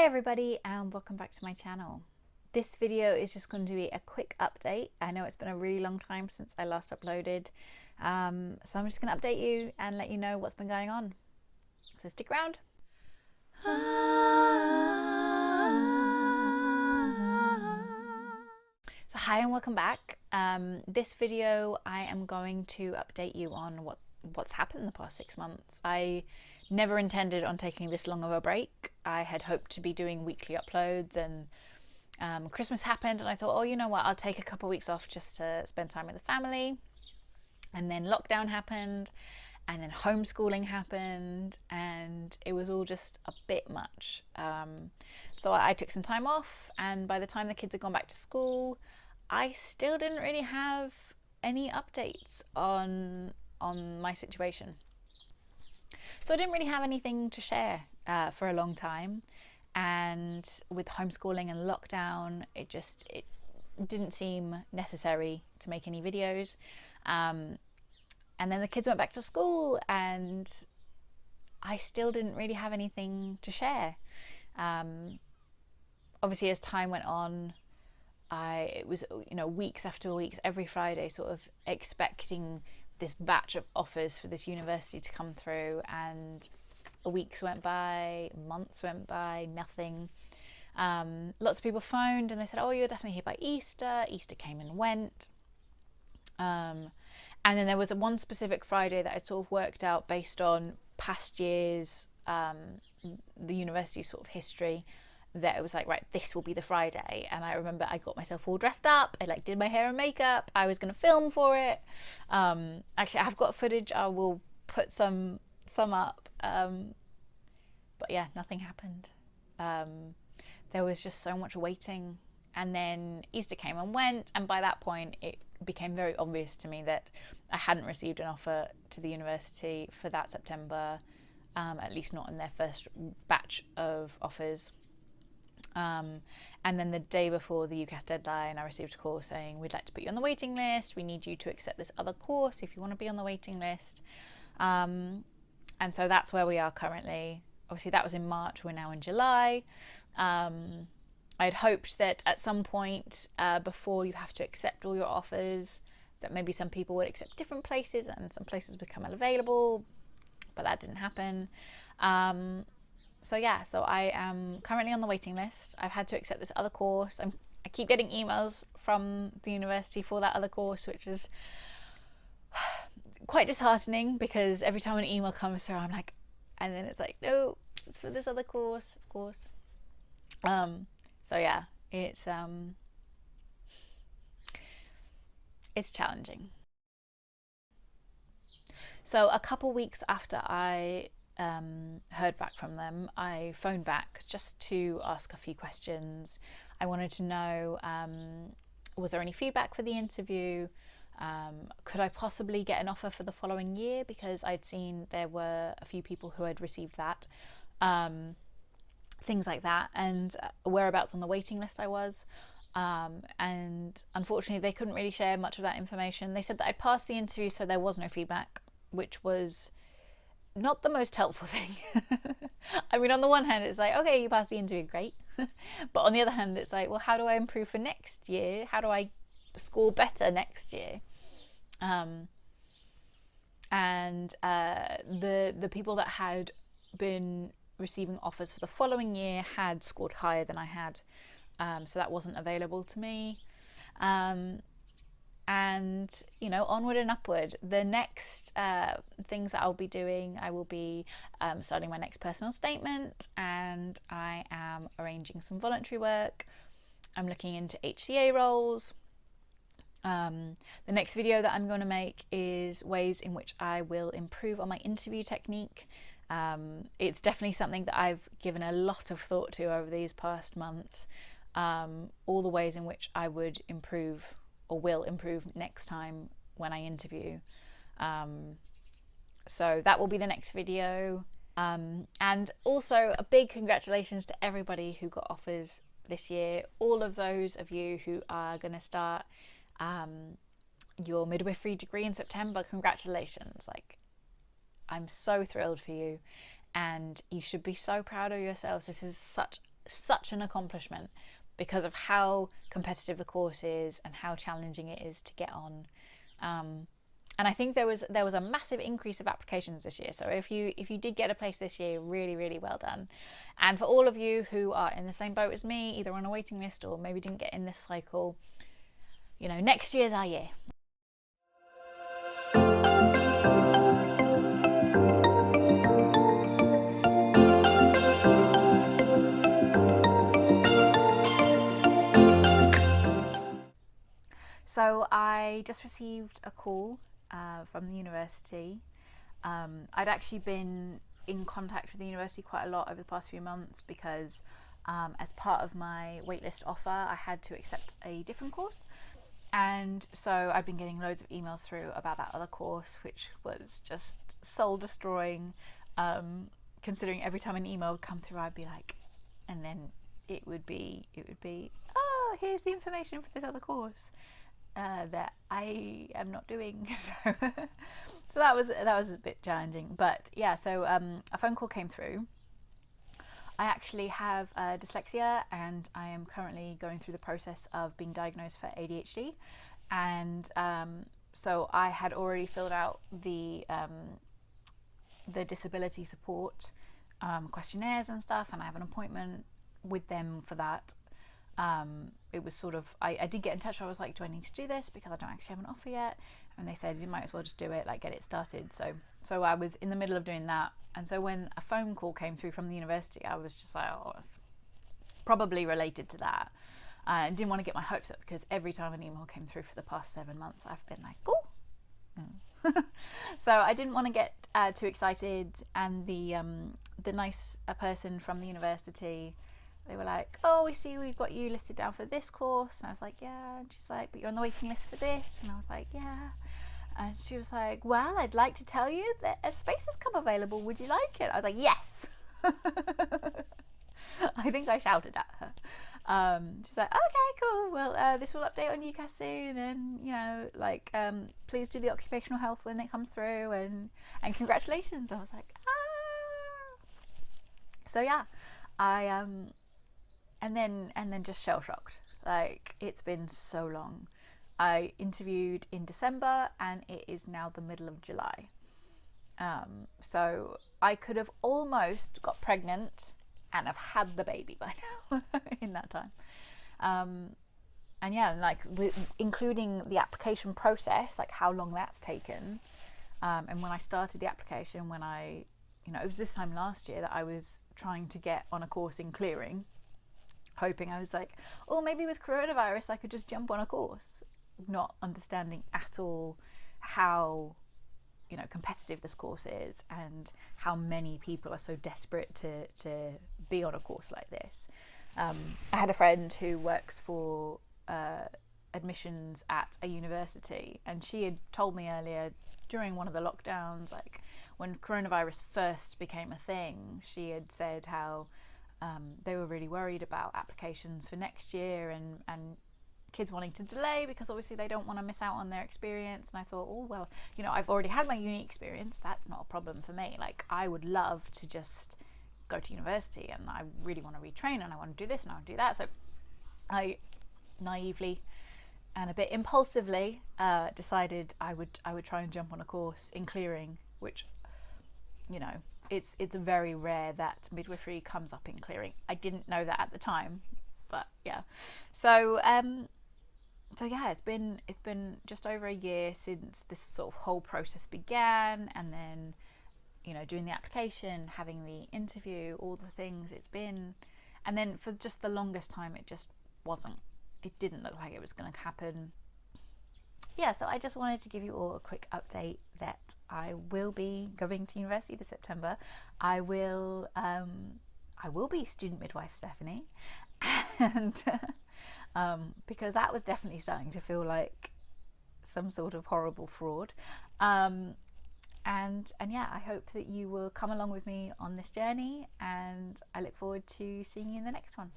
everybody, and welcome back to my channel. This video is just going to be a quick update. I know it's been a really long time since I last uploaded, so I'm just going to update you and let you know what's been going on. So stick around. So hi and welcome back. This video I am going to update you on what's happened in the past 6 months. I never intended on taking this long of a break. I had hoped to be doing weekly uploads, and Christmas happened and I thought, oh, you know what, I'll take a couple of weeks off just to spend time with the family. And then lockdown happened, and then homeschooling happened, and it was all just a bit much. So I took some time off, and by the time the kids had gone back to school, I still didn't really have any updates on my situation. So I didn't really have anything to share for a long time, and with homeschooling and lockdown, it didn't seem necessary to make any videos. And then the kids went back to school, and I still didn't really have anything to share. Obviously, as time went on, it was, weeks after weeks, every Friday, sort of expecting this batch of offers for this university to come through, and weeks went by, months went by, nothing. Lots of people phoned and they said, oh, you're definitely here by Easter. Easter came and went. And then there was one specific Friday that I sort of worked out based on past years, the university sort of history, that it was like, right, this will be the Friday. And I remember I got myself all dressed up. I did my hair and makeup. I was going to film for it. Actually, I've got footage. I will put some up. But yeah, nothing happened. There was just so much waiting. And then Easter came and went. And by that point, it became very obvious to me that I hadn't received an offer to the university for that September, at least not in their first batch of offers. And then the day before the UCAS deadline, I received a call saying, we'd like to put you on the waiting list. We need you to accept this other course if you want to be on the waiting list. And so that's where we are currently. Obviously, that was in March. We're now in July. I'd hoped that at some point before you have to accept all your offers, that maybe some people would accept different places and some places become available, but that didn't happen. So I am currently on the waiting list. I've had to accept this other course. I keep getting emails from the university for that other course, which is quite disheartening, because every time an email comes through, I'm like, and then it's like, no, it's for this other course, of course. So yeah, it's challenging. So a couple weeks after I heard back from them, I phoned back just to ask a few questions. I wanted to know, was there any feedback for the interview? Could I possibly get an offer for the following year, because I'd seen there were a few people who had received that, things like that, and whereabouts on the waiting list I was. And unfortunately they couldn't really share much of that information. They said that I'd passed the interview, so there was no feedback, which was not the most helpful thing. I mean, on the one hand, it's like, okay, you passed the interview, great. But on the other hand, it's like, well, how do I improve for next year? How do I score better next year? The people that had been receiving offers for the following year had scored higher than I had, so that wasn't available to me. And onward and upward. The next things that I'll be doing, I will be starting my next personal statement, and I am arranging some voluntary work. I'm looking into HCA roles. The next video that I'm going to make is ways in which I will improve on my interview technique. It's definitely something that I've given a lot of thought to over these past months, all the ways in which I would improve or will improve next time when I interview. So that will be the next video. And also a big congratulations to everybody who got offers this year. All of those of you who are going to start your midwifery degree in September, congratulations. I'm so thrilled for you, and you should be so proud of yourselves. This is such such an accomplishment because of how competitive the course is and how challenging it is to get on. And I think there was a massive increase of applications this year. So if you did get a place this year, really, really well done. And for all of you who are in the same boat as me, either on a waiting list or maybe didn't get in this cycle, you know, next year's our year. So I just received a call from the university. I'd actually been in contact with the university quite a lot over the past few months because as part of my waitlist offer, I had to accept a different course. And so I've been getting loads of emails through about that other course, which was just soul destroying, considering every time an email would come through, I'd be like, and then it would be, oh, here's the information for this other course that I am not doing. So that was a bit challenging, but yeah. So a phone call came through. I actually have dyslexia, and I am currently going through the process of being diagnosed for ADHD. And so I had already filled out the disability support questionnaires and stuff, and I have an appointment with them for that. It was sort of, I did get in touch. I was like, do I need to do this because I don't actually have an offer yet? And they said you might as well just do it, like get it started. So I was in the middle of doing that, and so when a phone call came through from the university, I was just like, oh, it's probably related to that. I didn't want to get my hopes up because every time an email came through for the past 7 months, I've been like, oh. So I didn't want to get too excited, and the nice person from the university, they were like, oh, we see we've got you listed down for this course. And I was like, yeah. And she's like, but you're on the waiting list for this. And I was like, yeah. And she was like, well, I'd like to tell you that a space has come available. Would you like it? I was like, yes. I think I shouted at her. She's like, okay, cool. Well, this will update on UCAS soon. And, you know, like, please do the occupational health when it comes through. And congratulations. I was like, ah. So, yeah, and then just shell shocked. Like, it's been so long. I interviewed in December and it is now the middle of July. So I could have almost got pregnant and have had the baby by now in that time. And yeah, like including the application process, like how long that's taken. And when I started the application, it was this time last year that I was trying to get on a course in clearing, hoping, I was like, oh, maybe with coronavirus I could just jump on a course, not understanding at all how, you know, competitive this course is and how many people are so desperate to be on a course like this. I had a friend who works for admissions at a university, and she had told me earlier during one of the lockdowns, like when coronavirus first became a thing, she had said how they were really worried about applications for next year and kids wanting to delay because obviously they don't want to miss out on their experience. And I thought, oh, well, you know, I've already had my uni experience. That's not a problem for me. Like, I would love to just go to university, and I really want to retrain, and I want to do this and I want to do that. So I naively and a bit impulsively decided I would try and jump on a course in clearing, which, you know, it's very rare that midwifery comes up in clearing. I didn't know that at the time, but yeah. So yeah, it's been just over a year since this sort of whole process began, and then, you know, doing the application, having the interview, all the things it's been, and then for just the longest time it just wasn't. It didn't look like it was going to happen. Yeah, so I just wanted to give you all a quick update that I will be going to university this September. I will be student midwife Stephanie, and because that was definitely starting to feel like some sort of horrible fraud. And yeah, I hope that you will come along with me on this journey, and I look forward to seeing you in the next one.